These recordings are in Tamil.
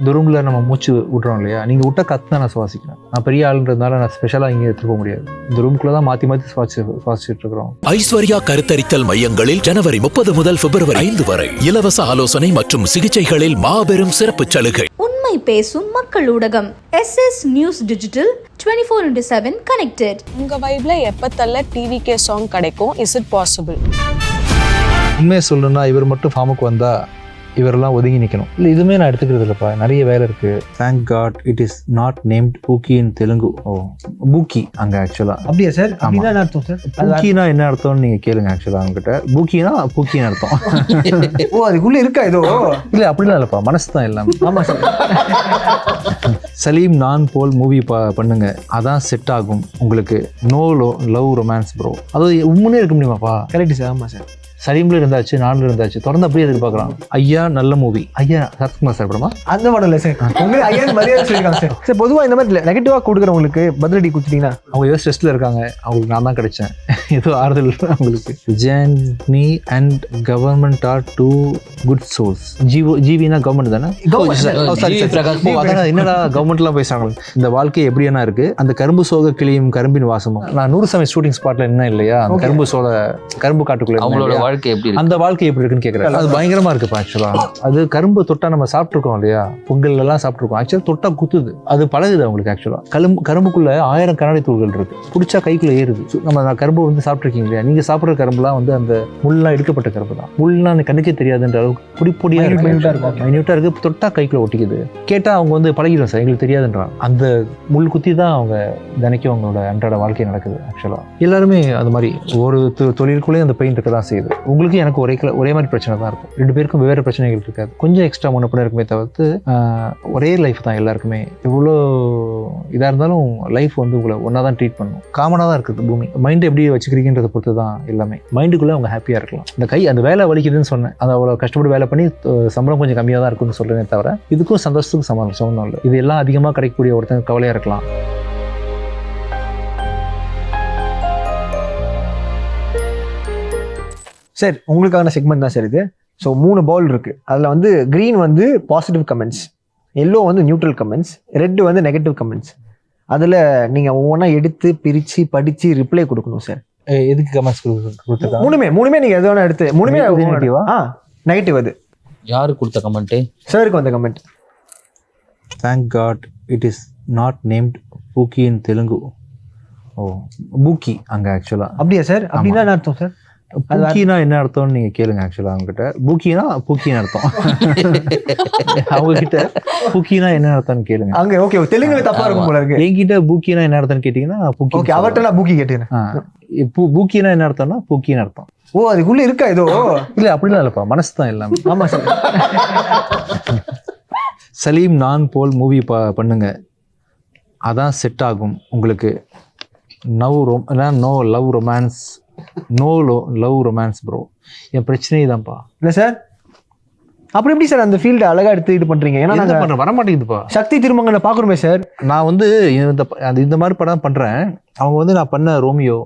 இந்த ரூமில் நம்ம மூச்சு விட்றோம் இல்லையா, நீங்கள் விட்ட கற்று தான் நான் சுவாசிக்கிறேன். நான் பெரிய ஆளுன்றதுனால நான் ஸ்பெஷலாக இங்கே எடுத்துக்க முடியாது. இந்த ரூம்குள்ளே தான் மாற்றி மாற்றி சுவாசிச்சுட்டு இருக்கிறோம். ஐஸ்வர்யா கருத்தரித்தல் மையங்களில் ஜனவரி 30 முதல் பிப்ரவரி 5 வரை இலவச ஆலோசனை மற்றும் சிகிச்சைகளில் மாபெரும் சிறப்பு சலுகை. உண்மை பேசும் மக்கள் ஊடகம் SS நியூஸ் டிஜிட்டல் 24/7 கனெக்டட். உங்க வைப்ல எப்ப தள்ள டிவிகே சாங் கிடைக்கும்? Is it possible? உண்மையை சொல்லணும்னா இவர் மட்டும் ஃபார்முக்கு வந்தால் இவரெல்லாம் ஒதுங்கி நிற்கணும். இல்லை இதுவுமே நான் எடுத்துக்கிறது இல்லைப்பா, நிறைய வேலை இருக்குது. Thank god it is not named Pookie in Telugu. Oh Pookie அங்கே ஆக்சுவலாக. அப்படியா சார்? அப்படின்னா என்ன அர்த்தம் சார்? பூக்கினா என்ன அர்த்தம்னு நீங்கள் கேளுங்க. ஆக்சுவலாக அவங்ககிட்ட பூக்கினா பூக்கின்னு அர்த்தம். ஓ அதுக்குள்ளே இருக்கா ஏதோ? இல்லை அப்படிலாம் இல்லைப்பா, மனசு தான் எல்லாமே. ஆமாம் சார். சலீம் நான் போல் மூவி பண்ணுங்க, அதான் செட் ஆகும் உங்களுக்கு. No love romance bro. அது உண்மையே இருக்க முடியுமாப்பா? Correct sir. ஆமாம் சார். சலீம்ல இருந்தாச்சு, நான்ல இருந்தாச்சு, தொடர்ந்து அப்படியே எதிர்பார்க்கலாம். ஐயா நல்ல மூவி. ஐயா சரத்குமார் சார் படமா? அந்த படம் இல்லை சார். உங்களுக்கு ஐயா மரியாதை சொல்லியிருக்காங்க சார். சார் பொதுவாக இந்த மாதிரி நெகட்டிவாக கொடுக்குறவங்களுக்கு பதிலடி கொடுத்துட்டீங்கன்னா அவங்க ஏதோ ஸ்ட்ரெஸ்ல இருக்காங்க, அவங்களுக்கு நான் தான் கிடைச்சேன். ஏதோ ஆறுதல் அவங்களுக்கு. Journey and government are two good source. ஜிவினா கவர்மெண்ட் தானே? என்னடா கவர்மெண்ட்லாம் பேசுறாங்க. இந்த வாழ்க்கை எப்படியானா இருக்கு, அந்த கரும்பு சோக கிளியும் கரும்பின் வாசமும். நான் 100 சமயம் ஷூட்டிங் ஸ்பாட்ல என்ன இல்லையா, அந்த கரும்பு காட்டுக்குள்ள அந்த வாழ்க்கை எப்படி இருக்குன்னு கேட்கறேன். அது பயங்கரமா இருக்கு ஆக்சுவலா. அது கரும்பு தொட்டா நம்ம சாப்பிட்டுருக்கோம் இல்லையா, பொங்கல் எல்லாம் சாப்பிட்டுருக்கோம். ஆக்சுவலா தொட்டா குத்துது, அது பழகுது அவங்களுக்கு. ஆக்சுவலா கரும்புக்குள்ள 1000 கண்ணாடி தூள்கள் இருக்கு, பிடிச்சா கைக்குள்ள ஏறுது. நம்ம கரும்பு வந்து சாப்பிட்டுருக்கீங்க இல்லையா, நீங்க சாப்பிட்ற கரும்புலாம் வந்து அந்த முள்ளெல்லாம் எடுக்கப்பட்ட கரும்பு தான். முள்ளெல்லாம் கண்ணுக்கே தெரியாதுன்ற அளவுக்கு பொடியா இருக்கு, தொட்டா கைக்குள்ள ஒட்டிக்குது. கேட்டா அவங்க வந்து பழகிடும் சார், எங்களுக்கு தெரியாதுன்றான். அந்த முள் குத்தி தான் அவங்க தினைக்கும் அவங்களோட அன்றாட வாழ்க்கை நடக்குது. ஆக்சுவலா எல்லாருமே அது மாதிரி ஒரு தொழிலுக்குள்ளேயே அந்த பெயின் இருக்க தான் செய்யுது. உங்களுக்கு எனக்கு ஒரே மாதிரி பிரச்சனை தான் இருக்கும். 2 பேருக்கும் வெவ்வேறு பிரச்சனைகள் இருக்காது, கொஞ்சம் எக்ஸ்ட்ரா முன்னப்பட இருக்குமே தவிர்த்து ஒரே லைஃப் தான் எல்லாருக்குமே. எவ்வளோ இதாக இருந்தாலும் லைஃப் வந்து உங்களை ஒன்றா தான் ட்ரீட் பண்ணணும். காமனாக தான் இருக்குது பூமி. மைண்டை எப்படி வச்சுக்கிறீங்கன்றதை பொறுத்து தான் எல்லாமே. மைண்டுக்குள்ளே அவங்க ஹாப்பியாக இருக்கலாம். அந்த வேலை வலிக்குதுன்னு சொன்னேன், அது அவ்வளோ கஷ்டப்பட்டு வேலை பண்ணி சம்பளம் கொஞ்சம் கம்மியாக தான் இருக்குன்னு சொல்கிறேனே தவிர இதுக்கும் சந்தோஷத்துக்கும் சம்பந்தம் இல்லை. இது எல்லாம் அதிகமாக கிடைக்கக்கூடிய ஒருத்தங்க கவலையாக இருக்கலாம். சார் உங்களுக்கான செக்மெண்ட் தான் சார் இது. ஸோ 3 பவுல் இருக்குது. அதில் வந்து க்ரீன் வந்து பாசிட்டிவ் கமெண்ட்ஸ், எல்லோ வந்து நியூட்ரல் கமெண்ட்ஸ், ரெட்டு வந்து நெகட்டிவ் கமெண்ட்ஸ். அதில் நீங்கள் ஒவ்வொன்றா எடுத்து பிரித்து படித்து ரிப்ளை கொடுக்கணும் சார். எதுக்கு கமெண்ட்ஸ் கொடுத்துருக்காங்க? மூணுமே நீங்கள் எது வேணா எடுத்து, மூணுமே நெகட்டிவா? நெகட்டிவ். அது யாரு கொடுத்த கமெண்ட்? சாருக்கு வந்த comment. Thank god it is not named Pookie in Telugu. Oh Pookie அங்கே ஆக்சுவலாக. அப்படியா சார்? அப்படின்னா என்ன அர்த்தம் சார்? பூக்கினா என்ன அர்த்தம்னு நீங்க கேளுங்க. ஆக்சுவலா அவங்க கிட்ட பூக்கினா பூக்கின்னு அர்த்தம். அவங்க கிட்ட பூக்கினா என்ன அர்த்தம்னு கேளுங்க. அங்க ஓகே தெலுங்குல தப்பா இருக்கும் போல இருக்கு. என்கிட்ட பூக்கினா என்ன அர்த்தம்னு கேட்டீங்கன்னா பூக்கி. ஓகே அவர்ட்ட நான் பூக்கி கேட்டேன். பூக்கினா என்ன அர்த்தம்னா பூக்கின்னு அர்த்தம். ஓ அதுக்குள்ள இருக்கா ஏதோ? இல்ல அப்படிலாம் இல்லப்பா, மனசு தான் எல்லாமே. ஆமா சார். சலீம் நான் போல் மூவி பண்ணுங்க, அதான் செட் ஆகும் உங்களுக்கு. No love romance, no love romance bro. என் பிரச்சனையே தான்ப்பா. இல்லை சார் அப்புறம் எப்படி சார் அந்த ஃபீல்டு அழகாக எடுத்து இது பண்ணுறீங்க? ஏன்னா நாங்கள் வரமாட்டேங்குதுப்பா. சக்தி திருமங்கலை பார்க்குறோமே சார். நான் வந்து இந்த மாதிரி படம் பண்ணுறேன். அவங்க வந்து நான் பண்ண ரோமியோ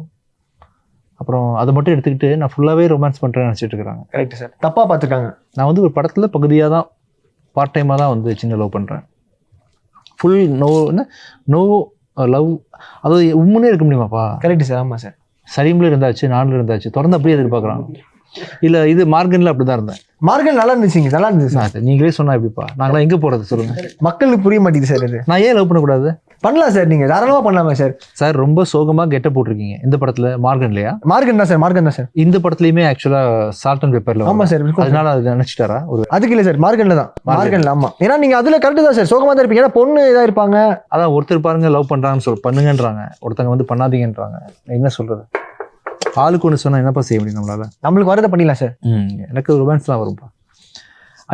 அப்புறம் அதை மட்டும் எடுத்துக்கிட்டு நான் ஃபுல்லாகவே ரொமான்ஸ் பண்ணுறேன்னு நினச்சிட்டு இருக்கிறாங்க. கரெக்ட் சார், தப்பாக பார்த்துருக்காங்க. நான் வந்து ஒரு படத்தில் பகுதியாக தான், பார்ட் டைமாக தான் வந்து சின்ன லவ் பண்ணுறேன். Full no love. அது உண்மையே இருக்க முடியுமாப்பா? Correct sir. ஆமாம் சார். சலீம்ல இருந்தாச்சு, நான்ல இருந்தாச்சு, தொடர்ந்து அப்படியே எதிர்பார்க்கலாம். இல்லை இது மார்கன்ல அப்படிதான் இருந்தேன். மார்கன் நல்லா இருந்துச்சுங்க, நல்லா இருந்துச்சு சார். நீங்களே சொன்னா எப்படிப்பா, நாங்களாம் எங்கே போகிறது சொல்லுங்க. மக்களுக்கு புரிய மாட்டேங்குது சார் இது. நான் ஏன் லவ் பண்ணக்கூடாது? பண்ணலாம் சார், நீங்கள் தாராளமாக பண்ணலாமா சார்? சார் ரொம்ப சோகமாக கெட்ட போட்டிருக்கீங்க இந்த படத்தில். மார்கன்லையா? மார்கன் தான் சார். மார்கன் தான் சார். இந்த படத்துலையுமே ஆக்சுவலாக சால்ட் அண்ட் பெப்பர்ல. ஆமாம் சார். அதனால அது நினைச்சிட்டாரா? ஒரு அதுக்கு இல்லை சார், மார்கன்ல தான். மார்கன்ல ஆமாம். ஏன்னா நீங்கள் அதில் கரெக்டு தான் சார், சோகமாக தான் இருப்பீங்க. ஏன்னா பொண்ணு இதாக இருப்பாங்க. அதான் ஒருத்தர் பாருங்க லவ் பண்ணுறாங்கன்னு பண்ணுங்கன்றாங்க, ஒருத்தங்க வந்து பண்ணாதீங்கன்றாங்க. என்ன சொல்றது? ஆளுக்கு ஒன்று சொன்னால் என்னப்பா செய்ய முடியும் நம்மளால? நம்மளுக்கு வரதை பண்ணிடலாம் சார். எனக்கு ரொமான்ஸ்லாம் வரும்ப்பா.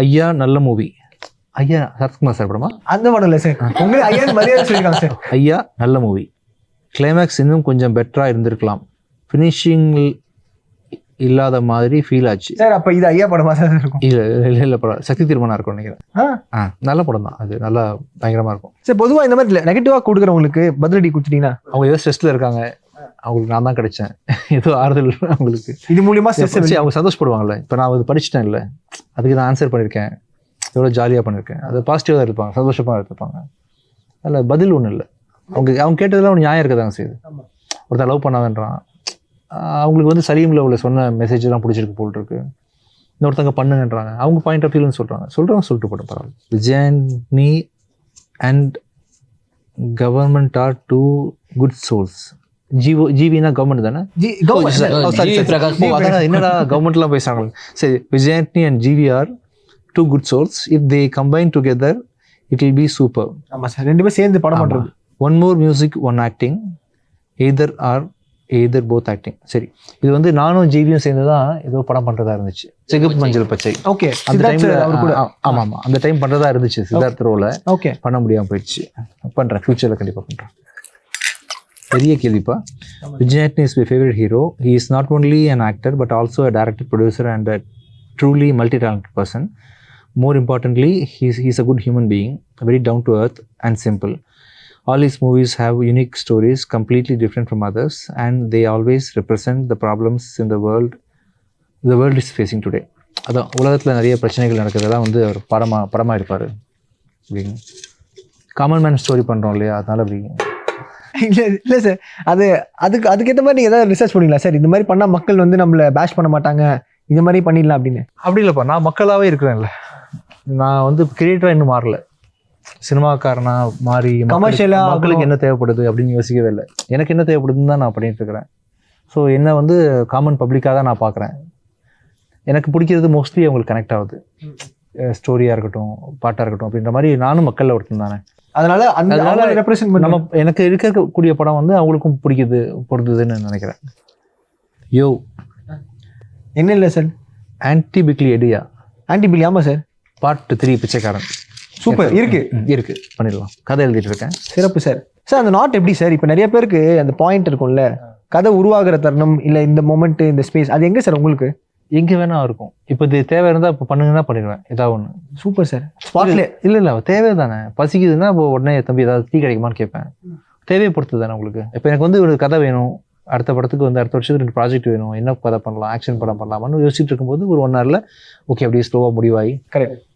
ஐயா நல்ல மூவி. ஐயா சரத்குமார் சார் படமா? அந்த படம் இல்லை சார். உங்களுக்கு ஐயா மரியாதை சொல்லியிருக்காங்க சார். ஐயா நல்ல மூவி. கிளைமேக்ஸ் இன்னும் கொஞ்சம் பெட்டராக இருந்திருக்கலாம், ஃபினிஷிங் இல்லாத மாதிரி ஃபீல் ஆச்சு சார். அப்போ இது ஐயா படமா சார் இருக்கும்? இல்லை படம் சக்தி திருமணம் இருக்கும் நினைக்கிறேன். நல்ல படம் தான் அது, நல்லா பயங்கரமாக இருக்கும் சார். பொதுவாக இந்த மாதிரி நெகட்டிவாக கொடுக்குறவங்களுக்கு பதிலடி கொடுத்துட்டீங்கன்னா அவங்க ஏதோ ஸ்ட்ரெஸ்ல இருக்காங்க, அவங்களுக்கு நான் தான் கிடைச்சேன், ஏதோ ஆறுதல் அவங்களுக்கு. இது மூலியமா அவங்க சந்தோஷப்படுவாங்கல்ல. இப்போ நான் அது படிச்சுட்டேன் இல்லை, அதுக்கு நான் ஆன்சர் பண்ணியிருக்கேன், எவ்வளோ ஜாலியாக பண்ணியிருக்கேன். அது பாசிட்டிவாக இருப்பாங்க, சந்தோஷமாக இருப்பாங்க. அதில் பதில் ஒன்றும் இல்லை. அவங்க கேட்டதெல்லாம் ஒன்று நியாயம் இருக்க தாங்க செய்யுது. ஒருத்தர் லவ் பண்ணாதன்றான், அவங்களுக்கு வந்து சலீமில் உள்ள சொன்ன மெசேஜ்லாம் பிடிச்சிருக்கு போல் இருக்கு. இன்னொருத்தங்க பண்ணுங்கன்றாங்க, அவங்க பாயிண்ட் ஆஃப் வியூன்னு சொல்கிறவங்க சொல்லிட்டு போட்டோம், பரவாயில்ல. விஜயானி and government are two good source. ஜிவினா கவர்மெண்ட் தானே? என்னடா கவர்மெண்ட்லாம் பேசுறாங்க. சரி, விஜயானி and GV are two good source. If they combine together it will be super. ஆமாம் சார், ரெண்டு பேரும் சேர்ந்து படம் பண்ணுறது. One more music, one acting, either both acting. சரி, இது வந்து நானும் ஜிவியும் சேர்ந்து தான் ஏதோ படம் பண்ணுறதா இருந்துச்சு. சிகப்பு மஞ்சள் பச்சை. ஓகே, அந்த டைமில் ஆமாம் அந்த டைம் பண்ணுறதா இருந்துச்சு. சித்தார்த் ரோல ஓகே பண்ண முடியாமல் போயிடுச்சு. பண்ணுறேன், ஃபியூச்சரில் கண்டிப்பாக பண்ணுறேன். பெரிய கேள்விப்பா. விஜயானி is my favourite hero. He is not only an actor but also a director, producer and a truly multi talented person. More importantly, he's a good human being, very down to earth and simple. All his movies have unique stories, completely different from others, and they always represent the problems in the world is facing today. அதான் உலகத்தில் நிறைய பிரச்சனைகள் நடக்கிறதெல்லாம் வந்து அவர் படமாக எடுப்பார். அப்படிங்க காமன் மேன் ஸ்டோரி பண்ணுறோம் இல்லையா, அதனால அப்படி. இல்லை சார், அதுக்கேற்ற மாதிரி நீங்கள் ஏதாவது ரிசர்ச் பண்ணிங்களா சார்? இந்த மாதிரி பண்ணால் மக்கள் வந்து நம்மளை பேஷ் பண்ண மாட்டாங்க, இந்த மாதிரி பண்ணிடலாம் அப்படின்னு. அப்படி இல்லைப்பா, நான் மக்களாகவே இருக்கிறேன்ல. நான் வந்து கிரியேட்டராக இன்னும் மாறல. சினிமாக்காரனா மாறி கமர்ஷியலாக மக்களுக்கு என்ன தேவைப்படுது அப்படின்னு யோசிக்கவே இல்லை. எனக்கு என்ன தேவைப்படுதுன்னு தான் நான் பண்ணிட்டு இருக்கிறேன். ஸோ என்ன வந்து காமன் பப்ளிக்காக தான் நான் பார்க்குறேன். எனக்கு பிடிக்கிறது மோஸ்ட்லி அவங்களுக்கு கனெக்ட் ஆகுது. ஸ்டோரியாக இருக்கட்டும், பாட்டாக இருக்கட்டும், அப்படின்ற மாதிரி நானும் மக்களில் ஒருத்தன் தானே. அதனால ரெப்ரசென்ட் நம்ம எனக்கு இருக்கக்கூடிய படம் வந்து அவங்களுக்கும் பொறுத்துதுன்னு நினைக்கிறேன். யோ என்ன இல்லை சார், ஆன்டிபிக்லி எடியா. ஆன்டிபிக்லி, ஆமாம் சார். பார்ட் 3 பிச்சைக்காரன் சூப்பர் இருக்கு பண்ணிடலாம். கதை எழுதிட்டு இருக்கேன். சிறப்பு சார். சார் அந்த நாட் எப்படி சார்? இப்போ நிறைய பேருக்கு அந்த பாயிண்ட் இருக்கும்ல, கதை உருவாகிற தருணம் இல்லை இந்த மொமெண்ட் இந்த ஸ்பேஸ், அது எங்கே சார் உங்களுக்கு? எங்கே வேணா இருக்கும். இப்போ இது தேவை இருந்தால் இப்போ பண்ணுங்கன்னா பண்ணிடுவேன் ஏதாவது ஒன்று. Super sir. ஸ்பாட்ல இல்லை தேவை தானே. பசிக்குதுன்னா இப்போ உடனே தம்பி ஏதாவது டீ கிடைக்குமான்னு கேட்பேன். தேவையை பொறுத்து தானே உங்களுக்கு. இப்போ எனக்கு வந்து ஒரு கதை வேணும், அடுத்த படத்துக்கு வந்து அடுத்த வருஷத்துக்கு 2 ப்ராஜெக்ட் வேணும், என்ன கதை பண்ணலாம், ஆக்ஷன் படம் பண்ணலாமான்னு யோசிச்சுட்டு இருக்கும்போது ஒரு 1 hourல ஓகே அப்படியே ஸ்லோவாக முடிவாகி கரெக்ட்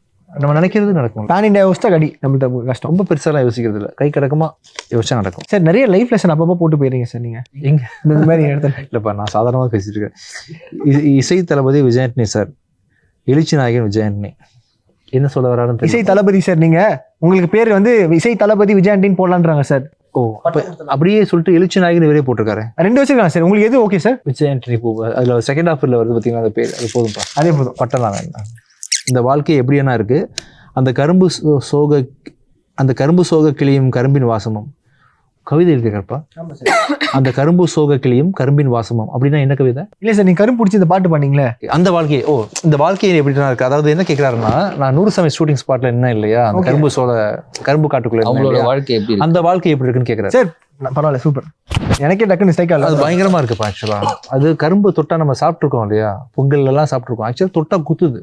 நம்ம நினைக்கிறது நடக்கும். பேன் இண்டியா யோசிச்சா கடி நம்மளுக்கு கஷ்டம். ரொம்ப பெருசாலாம் யோசிக்கிறது இல்லை, கை கடக்கமாக யோசிச்சா நடக்கும். சார் நிறைய லைஃப் லெசன் அப்பப்போ போட்டு போயிருங்க சார் நீங்கள் எங்கே இந்த மாதிரி இடத்துல? இல்லைப்பா, நான் சாதாரணமாக பேசிட்டு இருக்கேன். இசை தளபதி விஜயானி சார், எழுச்சி நாயகன் விஜயானி, என்ன சொல்ல வராருன்னு. இசை தளபதி சார், நீங்கள் உங்களுக்கு பேர் வந்து இசை தளபதி விஜயாண்டின்னு போடலான்றாங்க சார். ஓ, அப்படியே சொல்லிட்டு எழுச்சி நாயகன் வேறே போட்டிருக்காரு. 2 வச்சிருக்காங்க சார். உங்களுக்கு எது ஓகே சார்? விஜயானி பூ, அதில் செகண்ட் ஹாஃபில் வருது பார்த்தீங்கன்னா அந்த பேர், அது போதும்ப்பா. அதே போதும், பட்டலாம் வேண்டாம். இந்த வாழ்க்கை எப்படியானா இருக்கு, அந்த கரும்பு சோக கிளியும் கரும்பின் வாசமும். கவிதை எழுதியிருக்கப்பா. அந்த கரும்பு சோக கிளியும் கரும்பின் வாசமும் அப்படின்னா என்ன கவிதை? இல்லை சார், நீங்க கரும்பு பிடிச்சி இந்த பாட்டு பண்ணீங்களே, அந்த வாழ்க்கையை. ஓ, இந்த வாழ்க்கையை எப்படின்னா இருக்கு. அதாவது என்ன கேட்கிறாருன்னா, நான் 100 சமயம் ஷூட்டிங் ஸ்பாட்ல என்ன இல்லையா, அந்த கரும்பு காட்டுக்குள்ள வாழ்க்கை எப்படி, அந்த வாழ்க்கை எப்படி இருக்குன்னு கேட்கிறாரு. சார் பரவாயில்ல, சூப்பர். எனக்கே டக்குன்னு ஸ்ட்ரைக் ஆகல. அது பயங்கரமா இருக்குப்பா. ஆக்சுவலா அது கரும்பு தொட்டா நம்ம சாப்பிட்ருக்கோம் இல்லையா, பொங்கல் எல்லாம் சாப்பிட்ருக்கோம். ஆக்சுவலா தொட்டா குத்துது,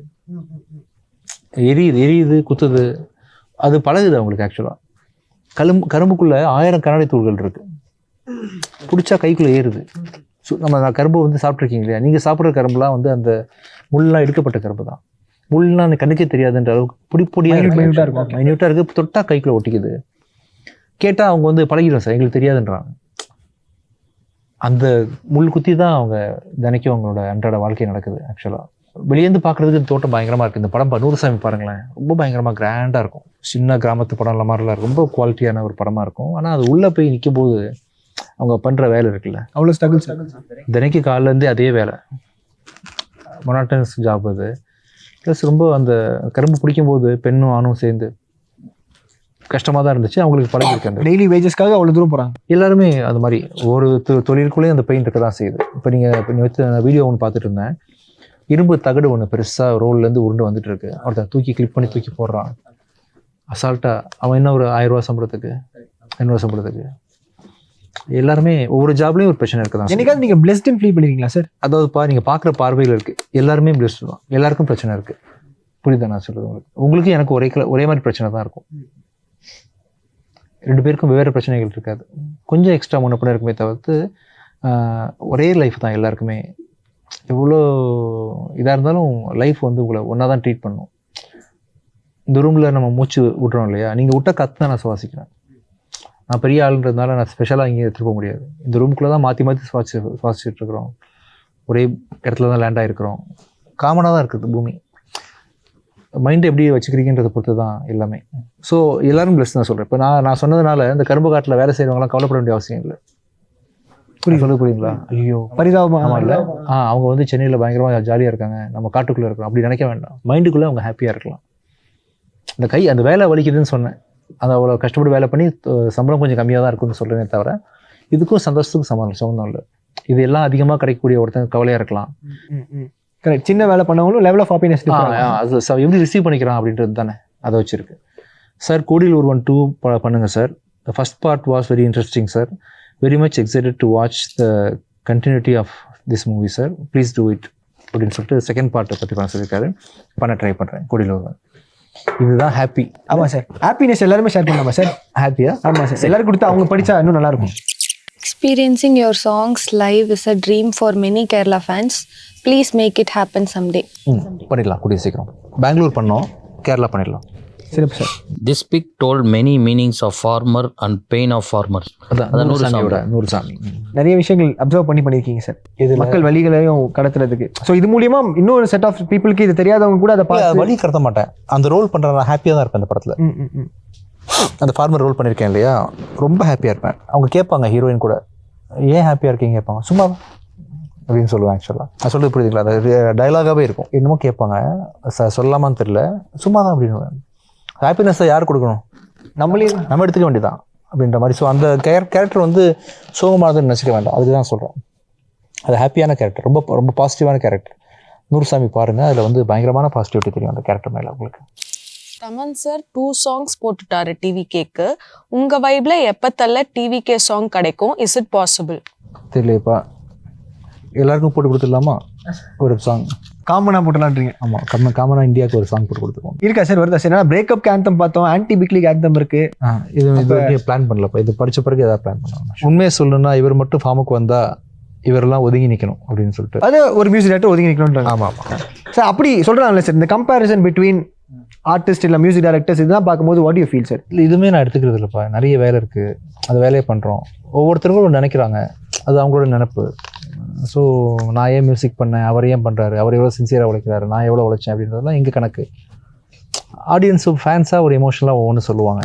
எரியுது குத்துது, அது பழகுது அவங்களுக்கு. ஆக்சுவலா கரும்புக்குள்ள 1000 கண்ணாடி தூள்கள் இருக்கு, பிடிச்சா கைக்குள்ள ஏறுது. நம்ம கரும்பு வந்து சாப்பிட்ருக்கீங்க இல்லையா, நீங்க சாப்பிட்ற கரும்புலாம் வந்து அந்த முள்ளெலாம் எடுக்கப்பட்ட கரும்பு தான். முள்ளெலாம் அந்த கண்ணுக்கே தெரியாதுன்ற அளவுக்கு மைன்யூட்டா இருக்கு, தொட்டா கைக்குள்ள ஒட்டிக்குது. கேட்டா அவங்க வந்து பழகிடும் சார், எங்களுக்கு தெரியாதுன்றாங்க. அந்த முள் குத்தி தான் அவங்க தினைக்கும் அவங்களோட அன்றாட வாழ்க்கை நடக்குது. ஆக்சுவலா வெளியேந்து பார்க்குறதுக்கு தோட்டம் பயங்கரமாக இருக்குது. இந்த படம் 100 சாமி பாருங்களேன், ரொம்ப பயங்கரமாக கிராண்டாக இருக்கும். சின்ன கிராமத்து படம் மாதிரிலாம் ரொம்ப குவாலிட்டியான ஒரு படமாக இருக்கும். ஆனால் அது உள்ளே போய் நிற்கும் போது அவங்க பண்ணுற வேலை இருக்குல்ல, அவ்வளோ ஸ்ட்ரகிள்ஸ். தினைக்கு காலிலேருந்தே அதே வேலை, மொனாட்டனஸ் ஜாப் அது. ப்ளஸ் ரொம்ப அந்த கரும்பு பிடிக்கும்போது பெண்ணும் ஆணும் சேர்ந்து கஷ்டமாக தான் இருந்துச்சு. அவங்களுக்கு பழகிருக்காங்க. டெய்லி வேஜஸ்க்காக அவ்வளோ தூரம் போகிறாங்க எல்லாருமே. அது மாதிரி ஒரு தொழிலுக்குள்ளேயும் அந்த பெயின் இருக்க தான் செய்யுது. இப்போ நீங்கள் வீடியோ ஒன்று பார்த்துட்டு இருந்தேன், இரும்பு தகடு ஒன்று பெருசாக ரோல்லேருந்து உருண்டு வந்துட்டு இருக்கு. ஒருத்தன் கிளிப் பண்ணி தூக்கி போடுறான் அசால்ட்டா. அவன் என்ன ஒரு 1000 ரூபா சம்பளத்துக்கு, 500 சம்பளத்துக்கு. எல்லாருமே ஒவ்வொரு ஜாப்லேயும் ஒரு பிரச்சனை இருக்குதான். என்னைக்காவது நீங்கள் பிளெஸ்டுன்னு ஃபீல் பண்ணிருக்கீங்களா சார்? அதாவதுப்பா, நீங்கள் பார்க்குற பார்வையில் இருக்குது, எல்லாருமே பிளெஸ்டு தான், எல்லாருக்கும் பிரச்சனை இருக்குது. புரியுதா நான் சொல்கிறது? உங்களுக்கு எனக்கு ஒரே மாதிரி பிரச்சனை தான் இருக்கும். 2 பேருக்கும் வெவ்வேறு பிரச்சனைகள் இருக்காது. கொஞ்சம் எக்ஸ்ட்ரா முன்னப்பட இருக்குமே தவிர்த்து ஒரே லைஃப் தான் எல்லாருக்குமே. எவ்வளோ இதாக இருந்தாலும் லைஃப் வந்து உங்களை ஒன்றா தான் ட்ரீட் பண்ணும். இந்த ரூமில் நம்ம மூச்சு விட்றோம் இல்லையா, நீங்கள் விட்ட காற்று தான் நான் சுவாசிக்கிறேன். நான் பெரிய ஆளுன்றதுனால நான் ஸ்பெஷலாக இங்கே எடுத்துகிட்டு போக முடியாது. இந்த ரூமுக்குள்ளே தான் மாற்றி மாற்றி சுவாசிச்சுட்டு இருக்கிறோம். ஒரே இடத்துல தான் லேண்ட் ஆகிருக்கிறோம். காமனாக தான் இருக்குது பூமி. மைண்டை எப்படி வச்சுக்கிறீங்கன்றதை பொறுத்து தான் எல்லாமே. ஸோ எல்லோரும் ப்ளஸ் தான் சொல்கிறேன். இப்போ நான் சொன்னதுனால இந்த கரும்பு காட்டில் வேலை செய்கிறவங்களாம் கவலைப்பட வேண்டிய அவசியம் இல்லை. புரியுங்களா? ஐயோ பரிதாபமாக ஆமாம் இல்லை, அவங்க வந்து சென்னையில் பயங்கரமாக ஜாலியாக இருக்காங்க, நம்ம காட்டுக்குள்ளே இருக்கிறோம் அப்படி நினைக்க வேண்டாம். மைண்டுக்குள்ளே அவங்க ஹாப்பியாக இருக்கலாம். அந்த வேலை வலிக்குதுன்னு சொன்னேன், அதை அவ்வளோ கஷ்டப்பட்டு வேலை பண்ணி சம்பளம் கொஞ்சம் கம்மியாக தான் இருக்குன்னு சொல்கிறேனே தவிர இதுக்கும் சந்தோஷத்துக்கும் சம்மந்தம் இல்லை. இது எல்லாம் அதிகமாக கிடைக்கக்கூடிய ஒருத்தங்க கவலையாக இருக்கலாம். கரெக்ட். சின்ன வேலை பண்ணவங்களும் லெவல் ஆஃப் ஹாப்பினஸ் அது எப்படி ரிசீவ் பண்ணிக்கிறான் அப்படின்றது தானே அதை வச்சுருக்கு. சார் கோடியில் ஒருவன் 2 பண்ணுங்க sir. The first part was very interesting sir. Very much excited to watch the continuity of this movie sir. Please do it அப்படின்னு சொல்லிட்டு செகண்ட் பார்ட்டை பற்றி பண்ண சொல்லியிருக்காரு. பண்ண ட்ரை பண்ணுறேன். கோடியில் ஒருவன் இதுதான் ஹாப்பி. ஆமாம் சார், ஹாப்பினஸ் எல்லாருமே ஷேர் பண்ணலாமா சார்? ஹாப்பியா? ஆமாம் சார், எல்லாரும் கொடுத்து அவங்க படித்தா இன்னும் நல்லாயிருக்கும். Experiencing your songs live is a dream for many Kerala fans. Please make it happen someday. பண்ணிடலாம் கூடிய சீக்கிரம். பெங்களூர் பண்ணோம், கேரளா பண்ணிடலாம். சிறப்பு sir. This pic told many meanings of farmer and pain of farmers. அதான் 100 சாமி. நிறைய விஷயங்கள் அப்சர்வ் பண்ணியிருக்கீங்க சார், இது மக்கள் வழிகளையும் கடத்துறதுக்கு. ஸோ இது மூலியமா இன்னொரு செட் ஆஃப் பீப்புளுக்கு இது தெரியாதவங்க கூட அதை பார்த்து வழி கடத்த மாட்டேன். அந்த ரோல் பண்ணுற நான் ஹாப்பியாக தான் இருப்பேன். அந்த படத்தில் அந்த ஃபார்மர் ரோல் பண்ணியிருக்கேன் இல்லையா, ரொம்ப ஹாப்பியாக இருப்பேன். அவங்க கேட்பாங்க ஹீரோயின் கூட, ஏன் ஹாப்பியாக இருக்கீங்க கேட்பாங்க. சும்மா அப்படின்னு சொல்லுவேன். ஆக்சுவலாக நான் சொல்கிறது புரியுதுங்களா, அது டைலாகாகவே இருக்கும். என்னமோ கேட்பாங்க, சொல்லாமான்னு தெரியல, சும்மா தான் அப்படின்னு. ஹாப்பினஸ்ஸை யார் கொடுக்கணும்? நம்ம எடுத்துக்க வேண்டியதான் அப்படின்ற மாதிரி. ஸோ அந்த கேரக்டர் வந்து சோகமானதுன்னு நினச்சிக்க வேண்டாம். அதுக்கு தான் சொல்கிறேன். அது ஹாப்பியான கேரக்டர், ரொம்ப ரொம்ப பாசிட்டிவான கேரக்டர். நூறுசாமி பாருங்கள், அதில் வந்து பயங்கரமான பாசிட்டிவிட்டி தெரியும் அந்த கேரக்டர் மேலே உங்களுக்கு. தமன் சார் 2 songs போட்டுட்டாரு டிவிகேக்கு. உங்க வைப்ல எப்பத்தல்ல டிவிகே சாங் கிடைக்கும்? Is it possible? தெரியலையப்பா, எல்லாருக்கும் போட்டு கொடுத்துடலாமா ஒரு சாங்? காமனாக போட்டலான்றீங்க? ஆமாம், காமனாக இந்தியாவுக்கு ஒரு சாங் போட்டு கொடுத்துருவோம். இருக்கா சார்? வருதா சார்? பிரேக்கப் ஆந்தம் பார்த்தோம், ஆன்டி பிக்லிக் ஆந்தம் இருக்கு. இது பிளான் பண்ணலப்பா, இது படித்த பிறகு எதாவது பிளான் பண்ணலாம். உண்மையை சொல்லணும்னா இவர் மட்டும் ஃபார்முக்கு வந்தால் இவரெல்லாம் ஒதுங்கி நிற்கணும் அப்படின்னு சொல்லிட்டு அது ஒரு மியூசிக் டேரக்டர் ஒதுங்கி நிற்கணுன்றாங்க. ஆமாம் ஆமாம் சார், அப்படி சொல்கிறாங்கல்ல சார், இந்த கம்பேரிசன் பிட்வீன் ஆர்டிஸ்ட் இல்லை மியூசிக் டைரக்டர்ஸ் இதெல்லாம் பார்க்கும்போது வாட் யூ ஃபீல் சார்? இல்லை, இதுவுமே நான் எடுத்துக்கிறது இல்லைப்பா. நிறைய வேலை இருக்குது, அந்த வேலையை பண்ணுறோம். ஒவ்வொருத்தருக்கும் ஒன்று நினைக்கிறாங்க, அது அவங்களோட நினைப்பு. ஸோ நான் ஏன் மியூசிக் பண்ணேன், அவர் ஏன் பண்ணுறாரு, அவர் எவ்வளோ சின்சியராக உழைக்கிறாரு, நான் எவ்வளோ உழைச்சேன் அப்படின்றதுலாம் எங்கள் கணக்கு. ஆடியன்ஸு ஃபேன்ஸாக ஒரு எமோஷனலாக ஒவ்வொன்று சொல்லுவாங்க.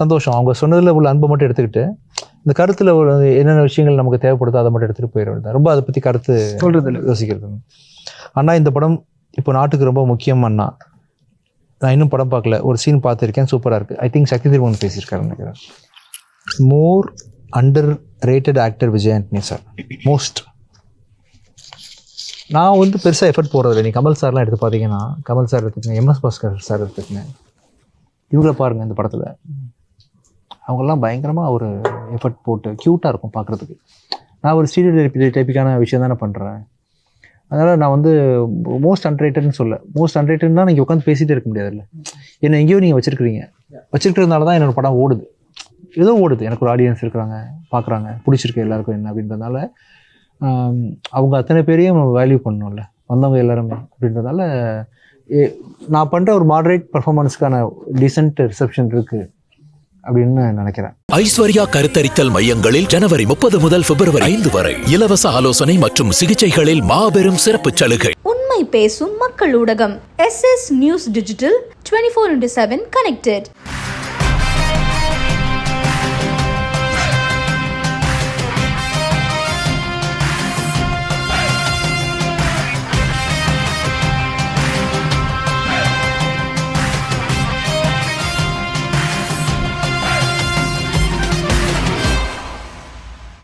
சந்தோஷம். அவங்க சொன்னதில் உள்ள அன்பை மட்டும் எடுத்துக்கிட்டு இந்த கருத்தில் ஒரு என்னென்ன விஷயங்கள் நமக்கு தேவைப்படுதோ அதை மட்டும் எடுத்துகிட்டு போயிட வேண்டியது. ரொம்ப அதை பற்றி கருத்து சொல்கிறது இல்லை, யோசிக்கிறது. அண்ணா இந்த படம் இப்போ நாட்டுக்கு ரொம்ப முக்கியம் அண்ணா. நான் இன்னும் படம் பார்க்கல, ஒரு சீன் பார்த்துருக்கேன், சூப்பராக இருக்குது. ஐ திங்க் சக்தி திருமணம் பேசியிருக்காருன்னு நினைக்கிறேன். More underrated actor Vijay Antony sir, most. நான் வந்து பெருசாக எஃபர்ட் போடுறதில்லை. நீ கமல் சார்லாம் எடுத்து பார்த்தீங்கன்னா, கமல் சார் எடுத்துக்கங்க, MS பாஸ்கர் சார் எடுத்துக்கங்க, இவங்கள பாருங்கள். இந்த படத்தில் அவங்கெல்லாம் பயங்கரமாக ஒரு எஃபர்ட் போட்டு க்யூட்டாக இருக்கும் பார்க்குறதுக்கு. நான் ஒரு ஸ்டீரியோ டைப்பிக்கான விஷயம் தானே பண்ணுறேன். அதனால் நான் வந்து மோஸ்ட் அன்ரேட்டட்னு சொல்ல. மோஸ்ட் அன்ரேட்டட்னா நீங்கள் உட்காந்து பேசிகிட்டே இருக்க முடியாதுல்ல. என்னை எங்கேயோ நீங்கள் வச்சுருக்கிறதுனால தான் என்னோட படம் ஓடுது. ஏதோ ஓடுது, எனக்கு ஒரு ஆடியன்ஸ் இருக்கிறாங்க, பார்க்குறாங்க, பிடிச்சிருக்கு எல்லாருக்கும் என்ன அப்படின்றதுனால அவங்க அத்தனை பேரையும் வேல்யூ பண்ணணும்ல, வந்தவங்க எல்லாருமே அப்படின்றதுனால நான் பண்ணுற ஒரு மாடரேட் பர்ஃபார்மன்ஸ்க்கான டீசென்ட் ரிசப்ஷன் இருக்குது அப்படின்னு நினைக்கிறேன். ஐஸ்வர்யா கருத்தரித்தல் மையங்களில் ஜனவரி 30 முதல் பிப்ரவரி 5 வரை இலவச ஆலோசனை மற்றும் சிகிச்சைகளில் மாபெரும் சிறப்பு சலுகை. உண்மை பேசும் மக்கள் ஊடகம் SS நியூஸ் டிஜிட்டல் 24/7 கனெக்டட்.